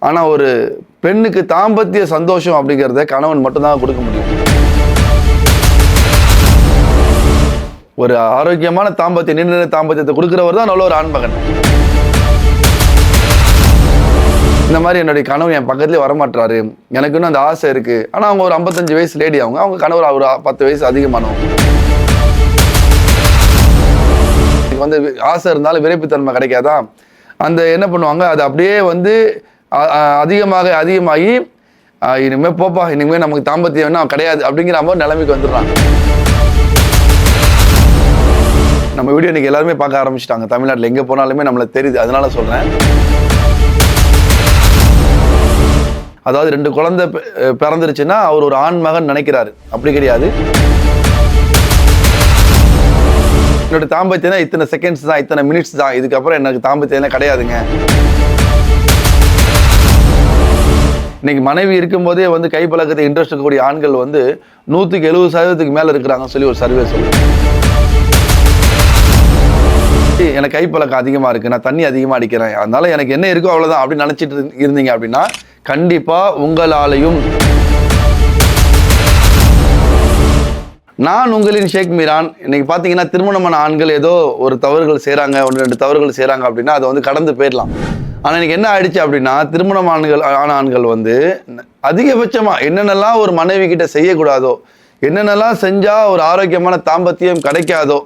ஆனால் ஒரு பெண்ணுக்கு தாம்பத்திய சந்தோஷம் அப்படிங்கிறத கணவன் மட்டும்தான் கொடுக்க முடியும். ஒரு ஆரோக்கியமான தாம்பத்தியம், நீண்ட தாம்பத்தியத்தை கொடுக்குறவர் தான் நல்ல ஒரு ஆண்மகன். இந்த மாதிரி என்னுடைய கனவு என் பக்கத்துலேயே வரமாட்டாரு, எனக்கு இன்னும் அந்த ஆசை இருக்குது. ஆனால் அவங்க ஒரு 55 வயசு லேடி, அவங்க கணவர் ஒரு 10 வயசு அதிகமானவங்க. வந்து ஆசை இருந்தாலும் விரைப்புத்தன்மை கிடைக்காதா, அந்த என்ன பண்ணுவாங்க, அது அப்படியே வந்து அதிகமாகி இனிமேல் போப்பா, இனிமேல் நமக்கு தாம்பத்தியம் வேணா கிடையாது அப்படிங்கிற மாதிரி நிலைமைக்கு வந்துடுறாங்க. நம்ம வீடியோ இன்னைக்கு எல்லாருமே பார்க்க ஆரம்பிச்சிட்டாங்க. தமிழ்நாட்டில் எங்கே போனாலுமே நம்மளுக்கு தெரியுது, அதனால சொல்கிறேன். அதாவது 2 குழந்தை பிறந்துருச்சுன்னா அவர் ஒரு ஆண் மகன் நினைக்கிறாரு, அப்படி கிடையாது. என்னோட தாம்பத்தியம் இத்தனை செகண்ட்ஸ் தான், இத்தனை மினிட்ஸ் தான், இதுக்கப்புறம் எனக்கு தாம்பத்தியம் கிடையாதுங்க. இன்னைக்கு மனைவி இருக்கும்போதே வந்து கைப்பழக்கத்தை இன்ட்ரெஸ்ட் இருக்கக்கூடிய ஆண்கள் வந்து 170% மேலே இருக்கிறாங்கன்னு சொல்லி ஒரு சர்வே சொல்லுது. எனக்கு கைப்பழக்கம் அதிகமாக இருக்குது, நான் தண்ணி அதிகமாக அடிக்கிறேன், அதனால எனக்கு என்ன இருக்கோ அவ்வளோதான் அப்படின்னு நினச்சிட்டு இருந்தீங்க அப்படின்னா கண்டிப்பாக உங்களாலையும். நான் உங்களின் ஷேக் மீரான். இன்னைக்கு பார்த்தீங்கன்னா திருமணமான ஆண்கள் ஏதோ ஒரு தவறுகள் செய்கிறாங்க, 1-2 தவறுகள் செய்கிறாங்க அப்படின்னா அதை வந்து கடந்து போயிடலாம். ஆனால் இன்னைக்கு என்ன ஆயிடுச்சு அப்படின்னா திருமணமான ஆண்கள் வந்து அதிகபட்சமாக என்னென்னலாம் ஒரு மனைவி கிட்ட செய்யக்கூடாதோ, என்னென்னலாம் செஞ்சால் ஒரு ஆரோக்கியமான தாம்பத்தியம் கிடைக்காதோ,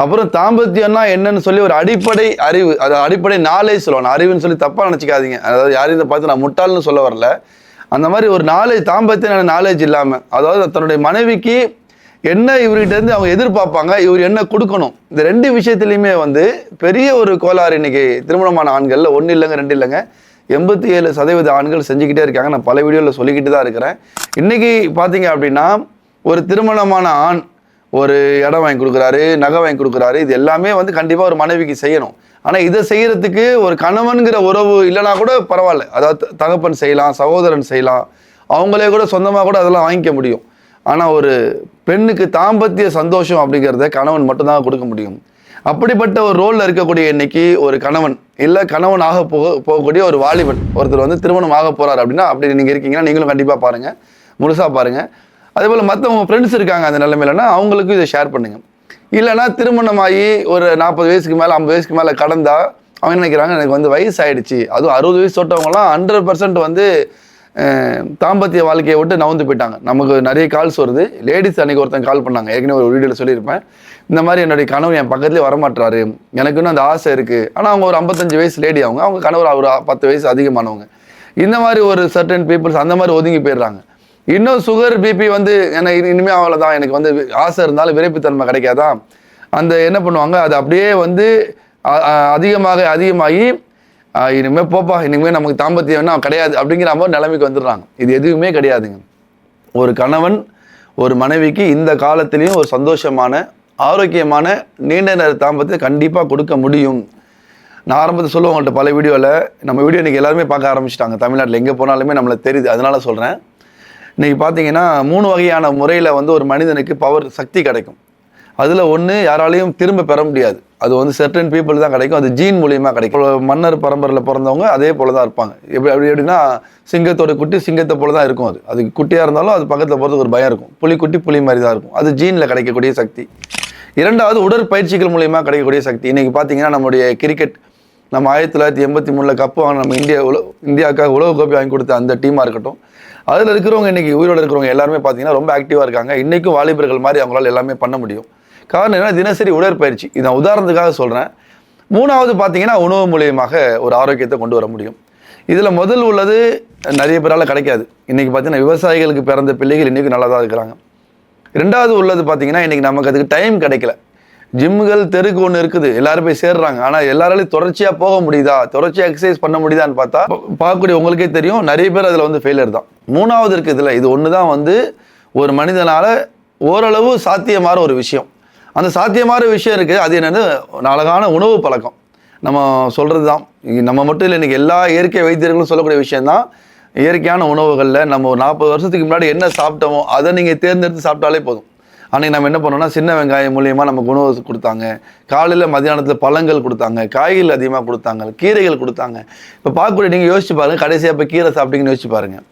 அப்புறம் தாம்பத்தியம்னா என்னன்னு சொல்லி ஒரு அடிப்படை அறிவு, அது அடிப்படை நாலேஜ் சொல்லணும். அறிவுன்னு சொல்லி தப்பாக நினச்சிக்காதீங்க. அதாவது யாரையும் இதை பார்த்து நான் முட்டாள்னு சொல்ல வரல. அந்த மாதிரி ஒரு நாலேஜ், தாம்பத்திய நாலேஜ் இல்லாமல், அதாவது தன்னுடைய மனைவிக்கு என்ன இவர்கிட்டருந்து அவங்க எதிர்பார்ப்பாங்க, இவர் என்ன கொடுக்கணும், இந்த 2 விஷயத்துலையுமே வந்து பெரிய ஒரு கோளாறு இன்னைக்கு திருமணமான ஆண்களில் 1 இல்லைங்க 2 இல்லைங்க 87% ஆண்கள் செஞ்சுக்கிட்டே இருக்காங்க. நான் பல வீடியோவில் சொல்லிக்கிட்டு தான் இருக்கிறேன். இன்னைக்கு பார்த்தீங்க அப்படின்னா ஒரு திருமணமான ஆண் ஒரு இடம் வாங்கி கொடுக்குறாரு, நகை வாங்கி கொடுக்குறாரு, இது எல்லாமே வந்து கண்டிப்பாக ஒரு மனைவிக்கு செய்யணும். ஆனால் இதை செய்யறதுக்கு ஒரு கணவன்கிற உறவு இல்லைனா கூட பரவாயில்ல, அதாவது தகப்பன் செய்யலாம், சகோதரன் செய்யலாம், அவங்களே கூட சொந்தமாக கூட அதெல்லாம் வாங்கிக்க முடியும். ஆனால் ஒரு பெண்ணுக்கு தாம்பத்திய சந்தோஷம் அப்படிங்கிறத கணவன் மட்டும்தான் கொடுக்க முடியும். அப்படிப்பட்ட ஒரு ரோலில் இருக்கக்கூடிய இன்னைக்கு ஒரு கணவன் இல்லை கணவன் போகக்கூடிய ஒரு வாலிபன் ஒருத்தர் வந்து திருமணம் ஆக போகிறார் அப்படின்னா, அப்படி நீங்கள் இருக்கீங்கன்னா நீங்களும் கண்டிப்பாக பாருங்கள், முழுசாக பாருங்கள். அதே போல் மற்றவங்க ஃப்ரெண்ட்ஸ் இருக்காங்க அந்த நிலைமையிலன்னா அவங்களுக்கும் இதை ஷேர் பண்ணுங்கள். இல்லைனா திருமணமாகி ஒரு 40 வயசுக்கு மேலே 50 வயசுக்கு மேலே கடந்தால் அவங்க நினைக்கிறாங்க எனக்கு வந்து வயசு ஆகிடுச்சு, அதுவும் 60 வயசு தொட்டவங்களாம் 100% வந்து தாம்பத்திய வாழ்க்கையை விட்டு நவுந்து போயிட்டாங்க. நமக்கு நிறைய கால்ஸ் வருது. லேடிஸ் அன்றைக்கி ஒருத்தங்க கால் பண்ணாங்க, ஏற்கனவே ஒரு வீடியோவில் சொல்லியிருப்பேன். இந்த மாதிரி என்னுடைய கணவர் என் பக்கத்துலேயே வரமாட்டாரு, எனக்கு இன்னும் அந்த ஆசை இருக்குது. ஆனால் அவங்க ஒரு 55 வயசு லேடி, அவங்க கணவர் ஒரு 10 வயசு அதிகமானவங்க. இந்த மாதிரி ஒரு சர்டன் பீப்புள்ஸ் அந்த மாதிரி ஒதுங்கி போயிடுறாங்க. இன்னும் சுகர் பிபி வந்து எனக்கு இனிமேல் அவ்வளோதான், எனக்கு வந்து ஆசை இருந்தாலும் விரைப்புத்தன்மை கிடைக்காதா, அந்த என்ன பண்ணுவாங்க, அது அப்படியே வந்து அதிகமாகி இனிமேல் போப்பா, இனிமேல் நமக்கு தாம்பத்தியம் வேணா கிடையாது அப்படிங்கிற மாதிரி நிலைமைக்கு வந்துடுறாங்க. இது எதுவுமே கிடையாதுங்க. ஒரு கணவன் ஒரு மனைவிக்கு இந்த காலத்திலையும் ஒரு சந்தோஷமான ஆரோக்கியமான நீண்ட நேர தாம்பத்தியத்தை கண்டிப்பாக கொடுக்க முடியும். நான் ஆரம்பத்தில் சொல்லுவேன் உங்கள்கிட்ட பல வீடியோவில், நம்ம வீடியோ இன்றைக்கி எல்லாருமே பார்க்க ஆரம்பிச்சிட்டாங்க. தமிழ்நாட்டில் எங்கே போனாலுமே நம்மளுக்கு தெரியுது, அதனால சொல்கிறேன். இன்றைக்கி பார்த்தீங்கன்னா 3 வகையான முறையில் வந்து ஒரு மனிதனுக்கு பவர் சக்தி கிடைக்கும். அதில் ஒன்று யாராலையும் திரும்ப பெற முடியாது, அது வந்து சர்டன் பீப்புள் தான் கிடைக்கும், அது ஜீன் மூலியமாக கிடைக்கும். மன்னர் பரம்பரையில் பிறந்தவங்க அதே போல் தான் இருப்பாங்க. எப்படின்னா சிங்கத்தோட குட்டி சிங்கத்தை போல தான் இருக்கும். அது குட்டியாக இருந்தாலும் அது பக்கத்தில் போகிறதுக்கு ஒரு பயம் இருக்கும். புலிக்குட்டி புலி மாதிரி தான் இருக்கும். அது ஜீனில் கிடைக்கக்கூடிய சக்தி. 2வது உடற்பயிற்சிகள் மூலியமாக கிடைக்கக்கூடிய சக்தி. இன்றைக்கி பார்த்தீங்கன்னா நம்முடைய கிரிக்கெட், நம்ம 1983 கப்பு வாங்க, நம்ம இந்தியாவுக்காக உலகக்கோப்பை வாங்கி கொடுத்த அந்த டீமாக இருக்கட்டும், அதில் இருக்கிறவங்க இன்றைக்கி உயிரோடு இருக்கிறவங்க எல்லாருமே பார்த்தீங்கன்னா ரொம்ப ஆக்டிவாக இருக்காங்க. இன்றைக்கும் வாலிபர்கள் மாதிரி அவங்களால எல்லாமே பண்ண முடியும். காரணம் என்ன, தினசரி உடற்பயிற்சி. இதை நான் உதாரணத்துக்காக சொல்கிறேன். 3வது பார்த்தீங்கன்னா உணவு மூலியமாக ஒரு ஆரோக்கியத்தை கொண்டு வர முடியும். இதில் முதல் உள்ளது நிறைய பேரால் கிடைக்காது. இன்றைக்கி பார்த்தீங்கன்னா விவசாயிகளுக்கு பிறந்த பிள்ளைகள் இன்றைக்கி நல்லா தான் இருக்கிறாங்க. 2வது உள்ளது பார்த்தீங்கன்னா இன்றைக்கி நமக்கு அதுக்கு டைம் கிடைக்கல. ஜிம்முகள் தெருக்கு ஒன்று இருக்குது, எல்லாரும் போய் சேர்றாங்க. ஆனால் எல்லாராலையும் தொடர்ச்சியாக போக முடியுதா, தொடர்ச்சியாக எக்ஸசைஸ் பண்ண முடியுதான்னு பார்த்தா பார்க்கக்கூடிய உங்களுக்கே தெரியும், நிறைய பேர் அதில் வந்து ஃபெயிலியர் தான். 3வது இருக்குது இதில், இது ஒன்று தான் வந்து ஒரு மனிதனால் ஓரளவு சாத்தியமான ஒரு விஷயம். அந்த சாத்தியமான விஷயம் இருக்குது, அது என்னென்னு அழகான உணவு பழக்கம். நம்ம சொல்கிறது தான், நம்ம மட்டும் இல்லை, இன்றைக்கி எல்லா இயற்கை வைத்தியர்களும் சொல்லக்கூடிய விஷயந்தான். இயற்கையான உணவுகளில் நம்ம ஒரு 40 வருஷத்துக்கு முன்னாடி என்ன சாப்பிட்டோமோ அதை நீங்கள் தேர்ந்தெடுத்து சாப்பிட்டாலே போதும். அன்றைக்கி நம்ம என்ன பண்ணோம்னா சின்ன வெங்காயம் மூலியமாக நமக்கு உணவு கொடுத்தாங்க, காலையில் மதியானத்தில் பழங்கள் கொடுத்தாங்க, காய்கள் அதிகமாக கொடுத்தாங்க, கீரைகள் கொடுத்தாங்க. இப்போ பார்க்கக்கூடிய நீங்கள் யோசிச்சு பாருங்கள், கடைசியாக இப்போ கீரை சாப்பிட்டீங்கன்னு யோசிச்சு பாருங்கள்.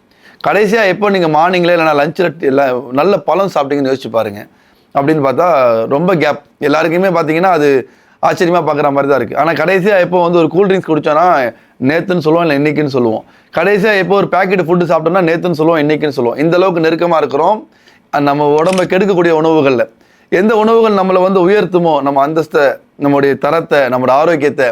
கடைசியாக எப்போ நீங்கள் மார்னிங்கில் இல்லைனா லஞ்சில் இல்லை நல்ல பழம் சாப்பிட்டீங்கன்னு யோசிச்சு பாருங்கள். அப்படின்னு பார்த்தா ரொம்ப கேப். எல்லாருக்குமே பார்த்தீங்கன்னா அது ஆச்சரியமாக பார்க்குற மாதிரி தான் இருக்குது. ஆனால் கடைசியாக எப்போ வந்து ஒரு கூல்ட்ரிங்க்ஸ் குடித்தோன்னா நேற்றுன்னு சொல்லுவோம், இல்லை இன்றைக்கின்னு சொல்லுவோம். கடைசியாக எப்போ ஒரு பேக்கெட் ஃபுட்டு சாப்பிட்டோம்னா நேற்றுன்னு சொல்லுவோம், இன்றைக்கின்னு சொல்லுவோம். இந்த அளவுக்கு நெருக்கமாக இருக்கிறோம் நம்ம உடம்பை கெடுக்கக்கூடிய உணவுகளில். எந்த உணவுகள் நம்மளை வந்து உயர்த்துமோ, நம்ம அந்தஸ்தை, நம்முடைய தரத்தை, நம்மளோட ஆரோக்கியத்தை,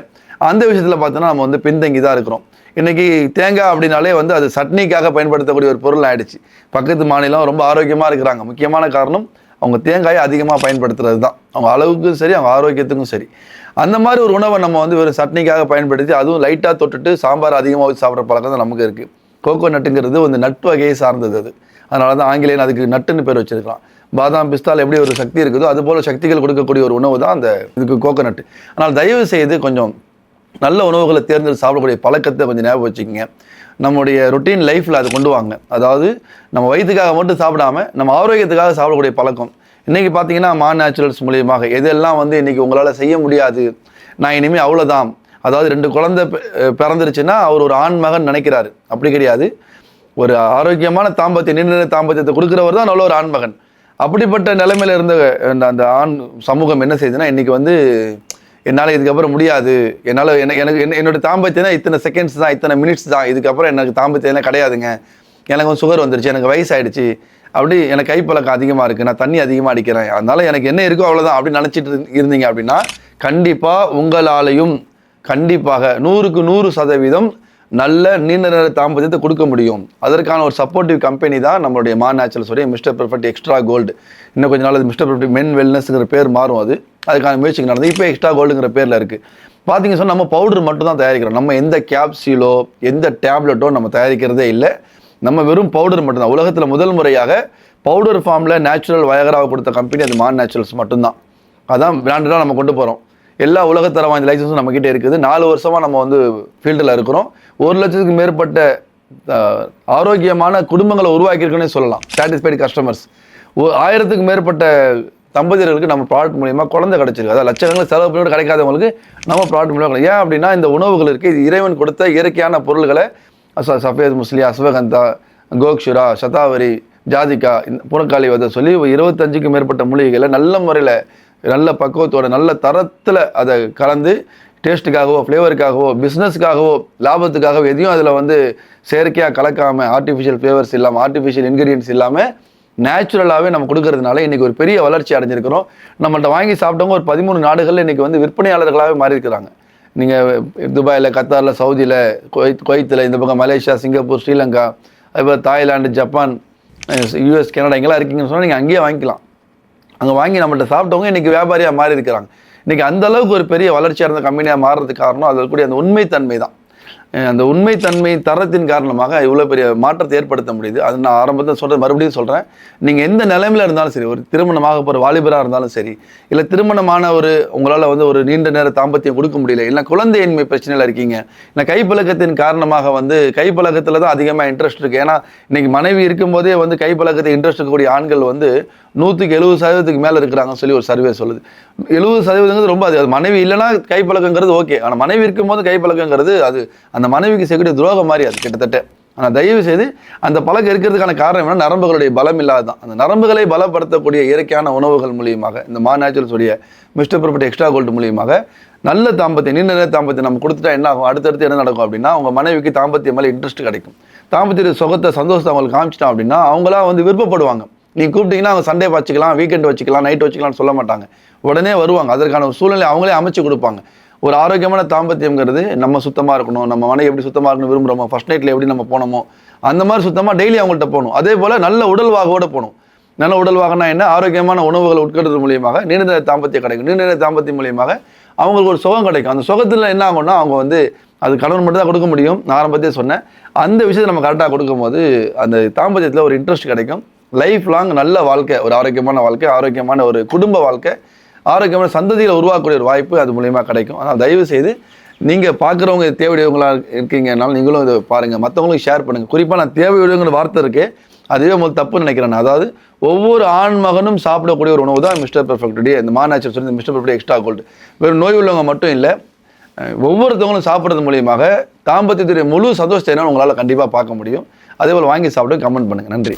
அந்த விஷயத்தில் பார்த்தோன்னா நம்ம வந்து பின்தங்கி தான் இருக்கிறோம். இன்றைக்கி தேங்காய் அப்படின்னாலே வந்து அது சட்னிக்காக பயன்படுத்தக்கூடிய ஒரு பொருள் ஆகிடுச்சு. பக்கத்து மாநிலம் ரொம்ப ஆரோக்கியமாக இருக்கிறாங்க. முக்கியமான காரணம் அவங்க தேங்காயை அதிகமாக பயன்படுத்துறது தான். அவங்க அளவுக்கும் சரி, அவங்க ஆரோக்கியத்துக்கும் சரி. அந்த மாதிரி ஒரு உணவை நம்ம வந்து வெறும் சட்னிக்காக பயன்படுத்தி, அதுவும் லைட்டாக தொட்டுட்டு சாம்பார் அதிகமாக வச்சு சாப்பிட்ற பழக்கம் தான் நமக்கு இருக்குது. கோகோ நட்டுங்கிறது வந்து நட் வகையை சார்ந்தது அது. அதனால தான் ஆங்கிலேயன் அதுக்கு நட்டுன்னு பேர் வச்சிருக்கலாம். பாதாம் பிஸ்தால் எப்படி ஒரு சக்தி இருக்குதோ அதுபோல் சக்திகள் கொடுக்கக்கூடிய ஒரு உணவு தான் அந்த இதுக்கு கோகோனட். ஆனால் தயவு செய்து கொஞ்சம் நல்ல உணவுகளை தேர்ந்தெடுத்து சாப்பிடக்கூடிய பழக்கத்தை கொஞ்சம் ஞாபகம் வச்சுக்கோங்க. நம்முடைய ரொட்டீன் லைஃப்பில் அது கொண்டு வாங்க. அதாவது நம்ம வயிற்றுக்காக மட்டும் சாப்பிடாம நம்ம ஆரோக்கியத்துக்காக சாப்பிடக்கூடிய பழக்கம். இன்றைக்கி பார்த்தீங்கன்னா நேச்சுரல்ஸ் மூலியமாக எதெல்லாம் வந்து இன்றைக்கி உங்களால் செய்ய முடியாது, நான் இனிமேல் அவ்வளோதான். அதாவது 2 குழந்தை பிறந்துருச்சுன்னா அவர் ஒரு ஆண் மகன் நினைக்கிறாரு. அப்படி கிடையாது. ஒரு ஆரோக்கியமான தாம்பத்தியம், நீண்ட தாம்பத்தியத்தை கொடுக்குறவர் தான் நல்ல ஒரு ஆண்மகன். அப்படிப்பட்ட நிலைமையில் இருந்த அந்த ஆண் சமூகம் என்ன செய்யுதுன்னா, இன்றைக்கி வந்து என்னால் இதுக்கப்புறம் முடியாது, என்னால் என்னோட தாம்பத்தியம்னா இத்தனை செகண்ட்ஸ் தான், இத்தனை மினிட்ஸ் தான், இதுக்கப்புறம் எனக்கு தாம்பத்தியம் கிடையாதுங்க, எனக்கு வந்து சுகர் வந்துருச்சு, எனக்கு வயசாகிடுச்சு, அப்படி எனக்கு கைப்பழக்கம் அதிகமாக இருக்குது, நான் தண்ணி அதிகமாக அடிக்கிறேன், அதனால் எனக்கு என்ன இருக்கோ அவ்வளோதான் அப்படின்னு நினச்சிட்டு இருந்தீங்க அப்படின்னா கண்டிப்பாக உங்களாலையும் கண்டிப்பாக 100க்கு 100% நல்ல நீண்ட நேர தாம்பத்தியத்தை கொடுக்க முடியும். அதற்கான ஒரு சப்போர்ட்டிவ் கம்பெனி தான் நம்மளுடைய நேச்சுரல்ஸோடைய மிஸ்டர் பெர்ஃபெக்ட் எக்ஸ்ட்ரா கோல்டு. இன்னும் கொஞ்சம் நாள் அது மிஸ்டர் பெர்ஃபெக்ட் மென் வெல்னஸ்ங்கிற பேர் மாறும். அதுக்கான முயற்சிக்கு நடந்தது. இப்போ எக்ஸ்ட்ரா கோல்டுங்கிற பேரில் இருக்குது. பார்த்தீங்க சொன்னால் நம்ம பவுடர் மட்டும் தான் தயாரிக்கிறோம். நம்ம எந்த கேப்சூலோ எந்த டேப்லெட்டோ நம்ம தயாரிக்கிறதே இல்லை. நம்ம வெறும் பவுடர் மட்டும்தான். உலகத்தில் முதல் முறையாக பவுடர் ஃபார்மில் நேச்சுரல் வயகராவை கொடுத்த கம்பெனி அது நேச்சுரல்ஸ் மட்டும்தான். அதான் பிராண்டடாக நம்ம கொண்டு போகிறோம். எல்லா உலகத்தரம் வாய்ந்த லைசன்ஸும் நம்மக்கிட்டே இருக்குது. 4 வருஷமாக நம்ம வந்து ஃபீல்டில் இருக்கிறோம். 1 லட்சத்துக்கு மேற்பட்ட ஆரோக்கியமான குடும்பங்களை உருவாக்கியிருக்குன்னே சொல்லலாம். Satisfied customers. 1000த்துக்கு மேற்பட்ட தம்பதியர்களுக்கு நம்ம ப்ராடக்ட் மூலியமாக குழந்தை கிடச்சிருக்கு. அதாவது லட்சக்கணக்கில் செலவு பண்ணி கிடைக்காதவங்களுக்கு நம்ம ப்ராடக்ட் மூலியமாக. ஏன் அப்படின்னா இந்த உணவுகள் இருக்குது, இது இறைவன் கொடுத்த இயற்கையான பொருள்களை சஃபேத் முஸ்லி, அஸ்வகந்தா, கோக்ஷுரா, சதாவரி, ஜாதிகா, புறக்காளி வதை சொல்லி 25க்கும் மேற்பட்ட மூலிகைகளை நல்ல முறையில், நல்ல பக்குவத்தோட, நல்ல தரத்தில் அதை கலந்து டேஸ்ட்டுக்காகவோ, ஃப்ளேவருக்காகவோ, பிஸ்னஸ்க்காகவோ, லாபத்துக்காகவோ எதையும் அதில் வந்து செயற்கையாக கலக்காமல், ஆர்டிஃபிஷியல் ஃப்ளேவர்ஸ் இல்லாமல், ஆர்டிஃபிஷியல் இன்க்ரீடியன்ஸ் இல்லாமல் நேச்சுரலாகவே நம்ம கொடுக்கறதுனால இன்றைக்கி ஒரு பெரிய வளர்ச்சி அடைஞ்சிருக்கிறோம். நம்மள்ட்ட வாங்கி சாப்பிட்டவங்க ஒரு 13 நாடுகளில் இன்றைக்கி வந்து விற்பனையாளர்களாகவே மாறி இருக்கிறாங்க. நீங்கள் துபாயில், கத்தாரில், சவுதியில், குவைத்தில், இந்த பக்கம் மலேசியா, சிங்கப்பூர், ஸ்ரீலங்கா, அதுபோல் தாய்லாந்து, ஜப்பான், யூஎஸ், கனடா இங்கெல்லாம் இருக்கீங்கன்னு சொன்னால் நீங்கள் அங்கேயே வாங்கிக்கலாம். அங்கே வாங்கி நம்மள்ட்ட சாப்பிட்டவங்க இன்றைக்கி வியாபாரியாக மாறி இருக்கிறாங்க. இன்றைக்கி அந்தளவுக்கு ஒரு பெரிய வளர்ச்சியாக இருந்த கம்பெனியாக மாறுறதுக்கு காரணம் அதில் கூடிய அந்த உண்மைத்தன்மை தான். அந்த உண்மைத்தன்மை தரத்தின் காரணமாக இவ்வளோ பெரிய மாற்றத்தை ஏற்படுத்த முடியுது. அது நான் ஆரம்பத்தில் சொல்கிறேன், மறுபடியும் சொல்கிறேன். நீங்கள் எந்த நிலைமையில் இருந்தாலும் சரி, ஒரு திருமணமாக போகிற வாலிபராக இருந்தாலும் சரி, இல்லை திருமணமான உங்களால் வந்து ஒரு நீண்ட நேர தாம்பத்தியம் கொடுக்க முடியல, இல்லை குழந்தையின்மை பிரச்சனையில் இருக்கீங்க, இல்லை கைப்பழக்கத்தின் காரணமாக வந்து கைப்பழக்கத்தில் தான் அதிகமாக இன்ட்ரெஸ்ட் இருக்குது. ஏன்னா இன்றைக்கி மனைவி இருக்கும்போதே வந்து கைப்பழக்கத்தை இன்ட்ரெஸ்ட் இருக்கக்கூடிய ஆண்கள் வந்து 100க்கு 70% மேலே இருக்கிறாங்கன்னு சொல்லி ஒரு சர்வே சொல்லுது. 70% ரொம்ப அது மனைவி இல்லைன்னா கைப்பழக்கங்கிறது ஓகே. ஆனால் மனைவி இருக்கும்போது கைப்பழக்கங்கிறது அது அந்த மனைவிக்கு செய்யக்கூடிய துரோகம் மாதிரி அது கிட்டத்தட்ட. ஆனால் தயவு செய்து அந்த பழக்கம் இருக்கிறதுக்கான காரணம் என்ன, நரம்புகளுடைய பலம் இல்லாது தான். அந்த நரம்புகளை பலப்படுத்தக்கூடிய இயற்கையான உணவுகள் மூலியமாக, இந்த நேச்சுரல்ஸுடைய மிஸ்டர் பெர்ஃபெக்ட் எக்ஸ்ட்ரா கோல்டு மூலியமாக நல்ல தாம்பத்தியம், நீண்ட நேர தாம்பத்தியம் நம்ம கொடுத்துட்டா என்ன ஆகும், அடுத்தடுத்து என்ன நடக்கும் அப்படின்னா உங்கள் மனைவிக்கு தாம்பத்தியம் மேலே இன்ட்ரெஸ்ட் கிடைக்கும். தாம்பத்திய சுகத்தை, சந்தோஷத்தை அவங்களுக்கு காமிச்சிட்டோம் அப்படின்னா அவங்களா வந்து விருப்பப்படுவாங்க. நீங்கள் கூப்பிட்டீங்கன்னா அவங்க சண்டே வச்சுக்கலாம், வீக்கெண்ட் வச்சுக்கலாம், நைட் வச்சுக்கலாம்னு சொல்ல மாட்டாங்க. உடனே வருவாங்க. அதற்கான ஒரு சூழ்நிலை அவங்களே அமைச்சு கொடுப்பாங்க. ஒரு ஆரோக்கியமான தாம்பத்தியங்கிறது நம்ம சுத்தமாக இருக்கணும், நம்ம மனை எப்படி சுத்தமாக இருக்கணும் விரும்புகிறோமோ, ஃபர்ஸ்ட் நைட்டில் எப்படி நம்ம போனோமோ அந்த மாதிரி சுத்தமாக டெய்லி அவங்கள்ட்ட போகணும். அதே போல் நல்ல உடல்வாகோடு போகணும். நல்ல உடல்வாகனா என்ன, ஆரோக்கியமான உணவுகளை உட்கொள்றது மூலியமாக நீண்ட நேர தாம்பத்தியம் கிடைக்கும். நீண்ட நேர தாம்பத்தியம் மூலியமாக அவங்களுக்கு ஒரு சுகம் கிடைக்கும். அந்த சுகத்தில் என்ன ஆகும்னா அவங்க வந்து அது கணவன் மட்டும் தான் கொடுக்க முடியும். நான் ஆரம்பத்தே சொன்னேன். அந்த விஷயத்தை நம்ம கரெக்டாக கொடுக்கும் போது அந்த தாம்பத்தியத்தில் ஒரு இன்ட்ரெஸ்ட் கிடைக்கும். லைஃப் லாங் நல்ல வாழ்க்கை, ஒரு ஆரோக்கியமான வாழ்க்கை, ஆரோக்கியமான ஒரு குடும்ப வாழ்க்கை, ஆரோக்கியமான சந்ததியில் உருவாக்கக்கூடிய ஒரு வாய்ப்பு அது மூலிமா கிடைக்கும். ஆனால் தயவு செய்து நீங்கள் பார்க்குறவங்க தேவையுடையவங்களாக இருக்கீங்கனாலும் நீங்களும் இதை பாருங்கள், மற்றவங்களுக்கு ஷேர் பண்ணுங்கள். குறிப்பாக நான் தேவையுடையவங்கிற வார்த்தை இருக்குது, அதுவே முதல் தப்புன்னு நினைக்கிறேன். அதாவது ஒவ்வொரு ஆண் மகனும் சாப்பிடக்கூடிய ஒரு உணவு தான் மிஸ்டர் பெர்ஃபெக்ட் டே, இந்த மாநாச்சர் சொல்லி மிஸ்டர் பெர்ஃபெக்ட் எக்ஸ்ட்ரா கோல்டு. வெறும் நோய் உள்ளவங்க மட்டும் இல்லை, ஒவ்வொருத்தவங்களும் சாப்பிட்றது மூலியமாக தாம்பத்தியத்துடைய முழு சந்தோஷத்தை உங்களால் கண்டிப்பாக பார்க்க முடியும். அதே போல் வாங்கி சாப்பிட்டு கமெண்ட் பண்ணுங்கள். நன்றி.